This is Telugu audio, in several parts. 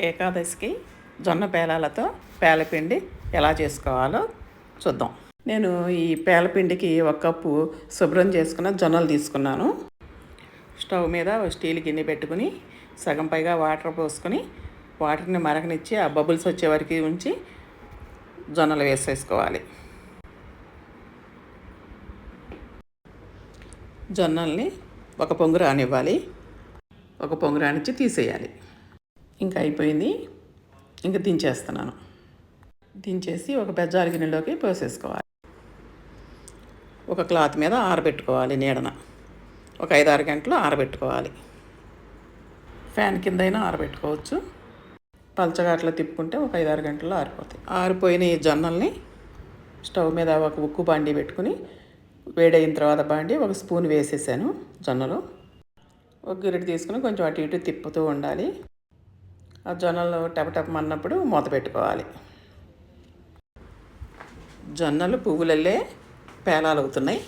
ఏకాదశికి జొన్న పేలాలతో పేలపిండి ఎలా చేసుకోవాలో చూద్దాం. నేను ఈ పేలపిండికి 1 కప్పు శుభ్రం చేసుకున్న జొన్నలు తీసుకున్నాను. స్టవ్ మీద స్టీల్ గిన్నె పెట్టుకుని సగం పైగా వాటర్ పోసుకొని వాటర్ని మరగనిచ్చి ఆ బబుల్స్ వచ్చే వరకు ఉంచి జొన్నలు వేసేసుకోవాలి. జొన్నల్ని ఒక పొంగు రానివ్వాలి. ఒక పొంగు రానిచ్చి తీసేయాలి. ఇంకా అయిపోయింది. ఇంకా దించేస్తున్నాను. దించేసి ఒక బెజ్జాల గిన్నెలోకి పోసేసుకోవాలి. ఒక క్లాత్ మీద ఆరబెట్టుకోవాలి నీడన. ఒక 5-6 గంటలు ఆరబెట్టుకోవాలి. ఫ్యాన్ కిందైనా ఆరబెట్టుకోవచ్చు. పలచగా అట్లా తిప్పుకుంటే ఒక 5-6 గంటల్లో ఆరిపోతాయి. ఆరిపోయిన ఈ జొన్నల్ని స్టవ్ మీద ఒక ఉక్కు బాండీ పెట్టుకుని వేడైన తర్వాత బాండీ 1 స్పూన్ వేసేసాను జొన్నలు. ఒక గిరిటి తీసుకుని కొంచెం అటు ఇటు తిప్పుతూ ఉండాలి. ఆ జొన్నలు టపటపమన్నప్పుడు మూత పెట్టుకోవాలి. జొన్నలు పువ్వులల్లే పేలాలు అవుతున్నాయి.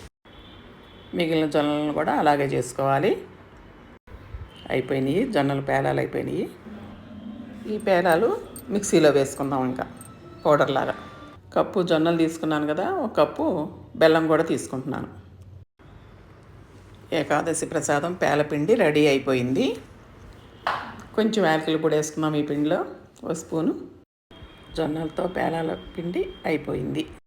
మిగిలిన జొన్నలను కూడా అలాగే చేసుకోవాలి. అయిపోయినాయి, జొన్నలు పేలాలు అయిపోయినాయి. ఈ పేలాలు మిక్సీలో వేసుకుందాం. ఇంకా పౌడర్ లాగా. కప్పు జొన్నలు తీసుకున్నాను కదా, 1 కప్పు బెల్లం కూడా తీసుకుంటున్నాను. ఏకాదశి ప్రసాదం పేలపిండి రెడీ అయిపోయింది. కొంచెం యాలకుల పొడి వేసుకున్నాం ఈ పిండిలో. 1 స్పూను. జొన్నలతో పేలాల పిండి అయిపోయింది.